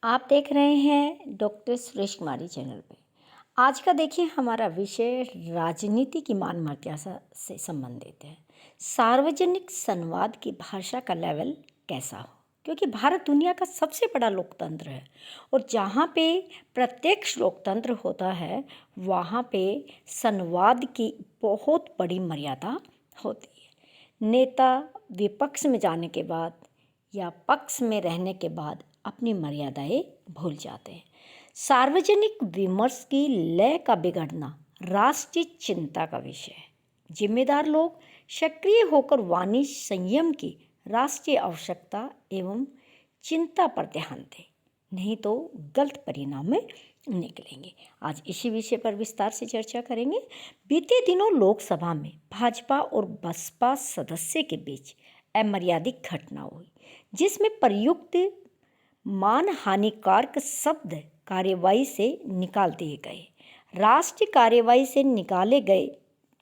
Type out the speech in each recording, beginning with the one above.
आप देख रहे हैं डॉक्टर सुरेश कुमारी चैनल पे। आज का देखिए हमारा विषय राजनीति की मान मर्यादा से संबंधित है। सार्वजनिक संवाद की भाषा का लेवल कैसा हो, क्योंकि भारत दुनिया का सबसे बड़ा लोकतंत्र है और जहाँ पे प्रत्यक्ष लोकतंत्र होता है वहाँ पे संवाद की बहुत बड़ी मर्यादा होती है। नेता विपक्ष में जाने के बाद या पक्ष में रहने के बाद अपनी मर्यादाएं भूल जाते हैं। सार्वजनिक विमर्श की लय का बिगड़ना राष्ट्रीय चिंता का विषय है। जिम्मेदार लोग सक्रिय होकर वाणी संयम की राष्ट्रीय आवश्यकता एवं चिंता पर ध्यान दें, नहीं तो गलत परिणाम में निकलेंगे। आज इसी विषय पर विस्तार से चर्चा करेंगे। बीते दिनों लोकसभा में भाजपा और बसपा सदस्य के बीच अमर्यादित घटना हुई, जिसमें प्रयुक्त मान हानिकारक शब्द कार्यवाही से निकाल दिए गए। राष्ट्रीय कार्यवाही से निकाले गए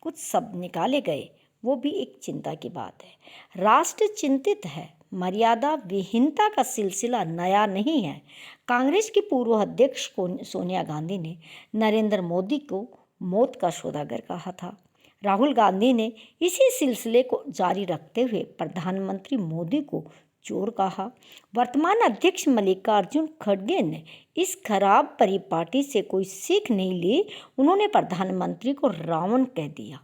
कुछ शब्द निकाले गए, वो भी एक चिंता की बात है। राष्ट्र चिंतित है। मर्यादा विहीनता का सिलसिला नया नहीं है। कांग्रेस की पूर्व अध्यक्ष सोनिया गांधी ने नरेंद्र मोदी को मौत का सौदागर कहा था। राहुल गांधी ने इसी सिलसिले को जारी रखते हुए प्रधानमंत्री मोदी को चोर कहा। वर्तमान अध्यक्ष मल्लिकार्जुन खड़गे ने इस खराब परिपाटी से कोई सीख नहीं ली। उन्होंने प्रधानमंत्री को रावण कह दिया।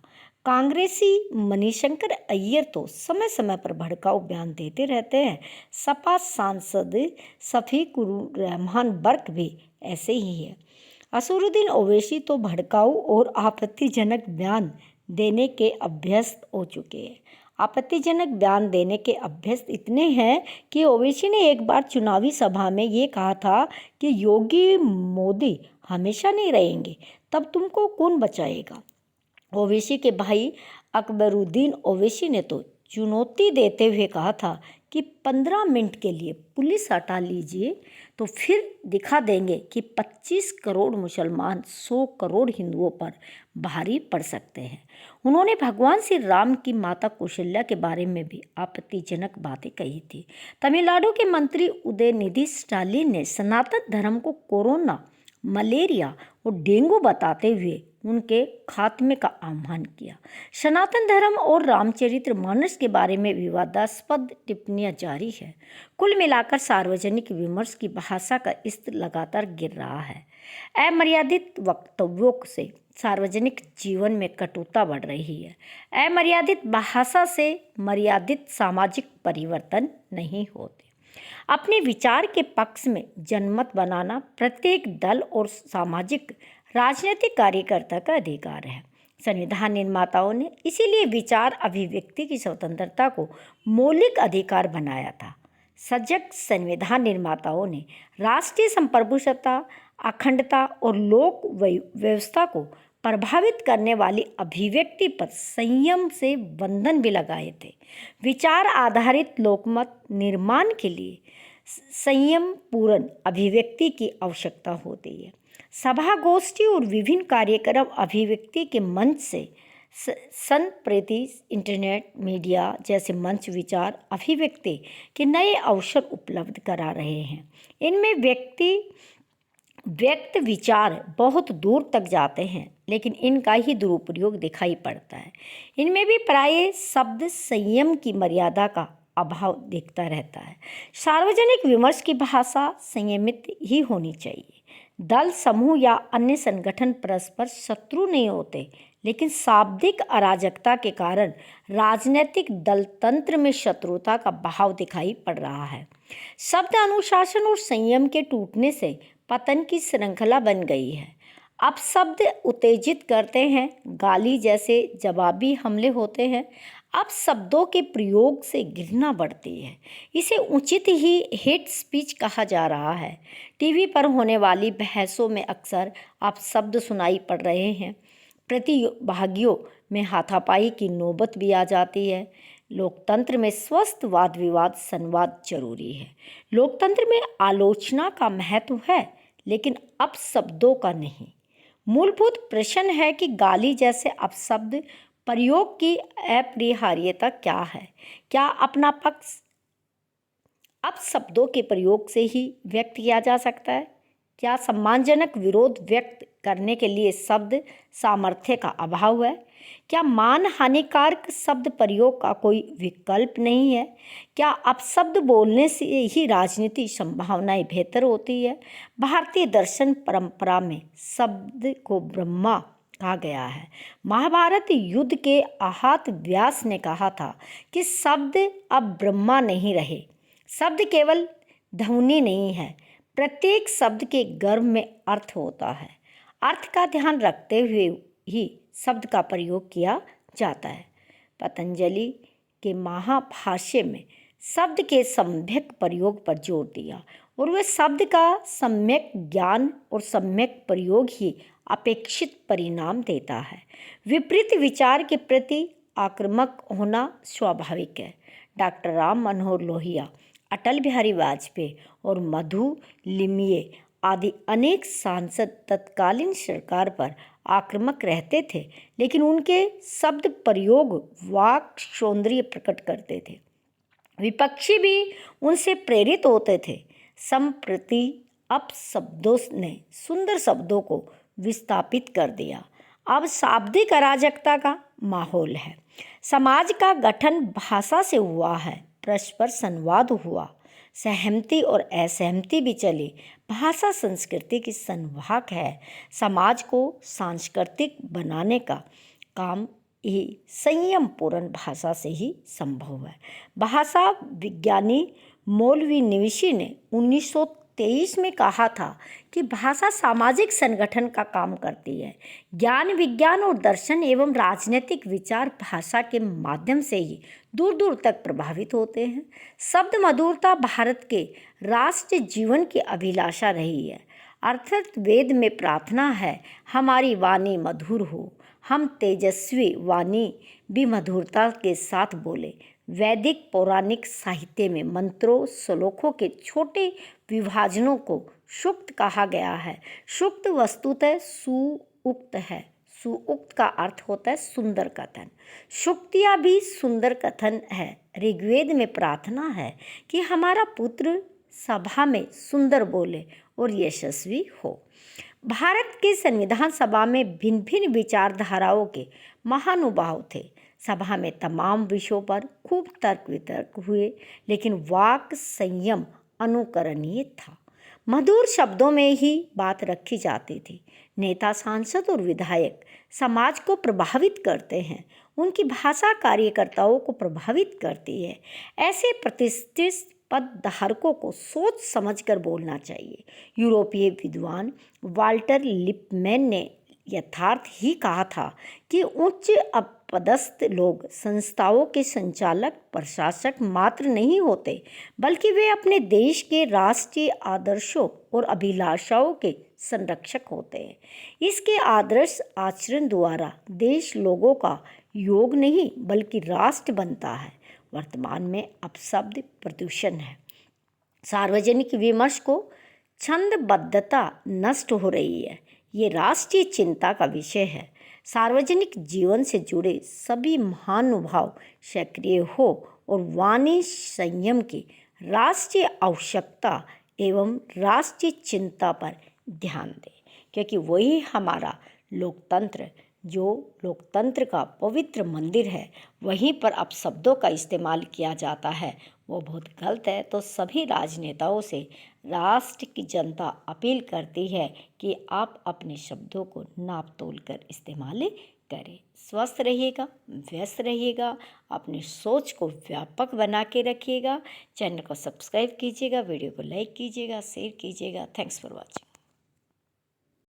कांग्रेसी मणिशंकर अय्यर तो समय समय पर भड़काऊ बयान देते रहते हैं। सपा सांसद शफीकुर रहमान बर्क भी ऐसे ही है। असुरुद्दीन ओवैसी तो भड़काऊ और आपत्तिजनक बयान देने के अभ्यस्त हो चुके हैं। आपत्तिजनक बयान देने के अभ्यस्त इतने हैं कि ओवैसी ने एक बार चुनावी सभा में ये कहा था कि योगी मोदी हमेशा नहीं रहेंगे, तब तुमको कौन बचाएगा। ओवैसी के भाई अकबरुद्दीन ओवैसी ने तो चुनौती देते हुए कहा था कि 15 मिनट के लिए पुलिस हटा लीजिए तो फिर दिखा देंगे कि 25 करोड़ मुसलमान 100 करोड़ हिंदुओं पर भारी पड़ सकते हैं। उन्होंने भगवान श्री राम की माता कौशल्या के बारे में भी आपत्तिजनक बातें कही थी। तमिलनाडु के मंत्री उदयनिधि स्टालिन ने सनातन धर्म को कोरोना, मलेरिया और डेंगू बताते हुए उनके खात्मे का आह्वान किया। सनातन धर्म और रामचरित्र मानस के बारे में विवादास्पद टिप्पणियां जारी है। कुल मिलाकर सार्वजनिक विमर्श की भाषा का स्तर लगातार गिर रहा है। अमर्यादित वक्तव्यों से सार्वजनिक जीवन में कटुता बढ़ रही है। अमर्यादित भाषा से मर्यादित सामाजिक परिवर्तन नहीं होते। अपने विचार के पक्ष में जनमत बनाना प्रत्येक दल और सामाजिक राजनीतिक कार्यकर्ता का अधिकार है। संविधान निर्माताओं ने इसीलिए विचार अभिव्यक्ति की स्वतंत्रता को मौलिक अधिकार बनाया था। सजग संविधान निर्माताओं ने राष्ट्रीय संप्रभुता, अखंडता और लोक व्यवस्था को प्रभावित करने वाली अभिव्यक्ति पर संयम से बंधन भी लगाए थे। विचार आधारित लोकमत निर्माण के लिए संयम पूर्ण अभिव्यक्ति की आवश्यकता होती है। सभा, गोष्ठी और विभिन्न कार्यक्रम अभिव्यक्ति के मंच से संप्रति इंटरनेट, मीडिया जैसे मंच विचार अभिव्यक्ति के नए अवसर उपलब्ध करा रहे हैं। इनमें व्यक्त विचार बहुत दूर तक जाते हैं, लेकिन इनका ही दुरुपयोग दिखाई पड़ता है। इनमें भी प्राय शब्द संयम की मर्यादा का अभाव दिखता रहता है। सार्वजनिक विमर्श की भाषा संयमित ही होनी चाहिए। दल, समूह या अन्य संगठन परस्पर शत्रु नहीं होते, लेकिन शाब्दिक अराजकता के कारण राजनीतिक दल तंत्र में शत्रुता का भाव दिखाई पड़ रहा है। शब्द अनुशासन और संयम के टूटने से पतन की श्रृंखला बन गई है। अब शब्द उत्तेजित करते हैं, गाली जैसे जवाबी हमले होते हैं। अब शब्दों के प्रयोग से घृणा बढ़ती है। इसे उचित ही हेट स्पीच कहा जा रहा है। टीवी पर होने वाली बहसों में अक्सर अब शब्द सुनाई पड़ रहे हैं। प्रतिभागियों में हाथापाई की नौबत भी आ जाती है। लोकतंत्र में स्वस्थ वाद विवाद संवाद जरूरी है। लोकतंत्र में आलोचना का महत्व है, लेकिन अपशब्दों का नहीं। मूलभूत प्रश्न है कि गाली जैसे अपशब्द प्रयोग की अपरिहार्यता क्या है। क्या अपना पक्ष अब शब्दों के प्रयोग से ही व्यक्त किया जा सकता है। क्या सम्मानजनक विरोध व्यक्त करने के लिए शब्द सामर्थ्य का अभाव है? क्या मान हानिकारक शब्द प्रयोग का कोई विकल्प नहीं है? क्या अपशब्द बोलने से ही राजनीति संभावनाएं बेहतर होती है? भारतीय दर्शन परंपरा में शब्द को ब्रह्मा कहा गया है। महाभारत युद्ध के आहत व्यास ने कहा था कि शब्द अब ब्रह्मा नहीं रहे। शब्द केवल ध्वनि नहीं है, प्रत्येक शब्द के गर्भ में अर्थ होता है। अर्थ का ध्यान रखते हुए ही शब्द का प्रयोग किया जाता है। पतंजलि के महाभाष्य में शब्द के सम्यक प्रयोग पर जोर दिया और वह शब्द का सम्यक ज्ञान और सम्यक प्रयोग ही अपेक्षित परिणाम देता है। विपरीत विचार के प्रति आक्रामक होना स्वाभाविक है। डॉक्टर राम मनोहर लोहिया, अटल बिहारी वाजपेयी और मधु लिमये आदि अनेक सांसद तत्कालीन सरकार पर आक्रामक रहते थे, लेकिन उनके शब्द प्रयोग वाक् सौंदर्य प्रकट करते थे। विपक्षी भी उनसे प्रेरित होते थे। संप्रति अपशब्दों ने सुंदर शब्दों को विस्थापित कर दिया। अब शाब्दिक अराजकता का माहौल है। समाज का गठन भाषा से हुआ है, परस्पर संवाद हुआ, सहमति और असहमति भी चली। भाषा संस्कृति की संवाहक है। समाज को सांस्कृतिक बनाने का काम ही संयम पूर्ण भाषा से ही संभव है। भाषा विज्ञानी मौलवी निविशी ने 1923 में कहा था कि भाषा सामाजिक संगठन का काम करती है। ज्ञान, विज्ञान और दर्शन एवं राजनीतिक विचार भाषा के माध्यम से ही दूर दूर तक प्रभावित होते हैं। शब्द मधुरता भारत के राष्ट्रीय जीवन की अभिलाषा रही है। अर्थात वेद में प्रार्थना है, हमारी वाणी मधुर हो, हम तेजस्वी वाणी भी मधुरता के साथ बोले। वैदिक पौराणिक साहित्य में मंत्रों, श्लोकों के छोटे विभाजनों को सूक्त कहा गया है। सूक्त वस्तुतः सुउक्त है। सुउक्त का अर्थ होता है सुंदर कथन। सूक्तियाँ भी सुंदर कथन है। ऋग्वेद में प्रार्थना है कि हमारा पुत्र सभा में सुंदर बोले और यशस्वी हो। भारत के संविधान सभा में भिन्न भिन्न विचारधाराओं के महानुभाव थे। सभा में तमाम विषयों पर खूब तर्क वितर्क हुए, लेकिन वाक संयम अनुकरणीय था। मधुर शब्दों में ही बात रखी जाती थी। नेता, सांसद और विधायक समाज को प्रभावित करते हैं। उनकी भाषा कार्यकर्ताओं को प्रभावित करती है। ऐसे प्रतिष्ठित पद धारकों को सोच समझकर बोलना चाहिए। यूरोपीय विद्वान वाल्टर लिपमैन ने यथार्थ ही कहा था कि उच्च पदस्थ लोग संस्थाओं के संचालक, प्रशासक मात्र नहीं होते, बल्कि वे अपने देश के राष्ट्रीय आदर्शों और अभिलाषाओं के संरक्षक होते हैं। इसके आदर्श आचरण द्वारा देश लोगों का योग नहीं बल्कि राष्ट्र बनता है। वर्तमान में अपशब्द प्रदूषण है। सार्वजनिक विमर्श को छंदबद्धता नष्ट हो रही है। ये राष्ट्रीय चिंता का विषय है। सार्वजनिक जीवन से जुड़े सभी महानुभाव सक्रिय हो और वाणी संयम की राष्ट्रीय आवश्यकता एवं राष्ट्रीय चिंता पर ध्यान दें, क्योंकि वही हमारा लोकतंत्र, जो लोकतंत्र का पवित्र मंदिर है, वहीं पर अपशब्दों का इस्तेमाल किया जाता है, वो बहुत गलत है। तो सभी राजनेताओं से राष्ट्र की जनता अपील करती है कि आप अपने शब्दों को नाप तोल कर इस्तेमाल करें। स्वस्थ रहिएगा, व्यस्त रहिएगा, अपनी सोच को व्यापक बना के रखिएगा। चैनल को सब्सक्राइब कीजिएगा, वीडियो को लाइक कीजिएगा, शेयर कीजिएगा। Thanks for watching.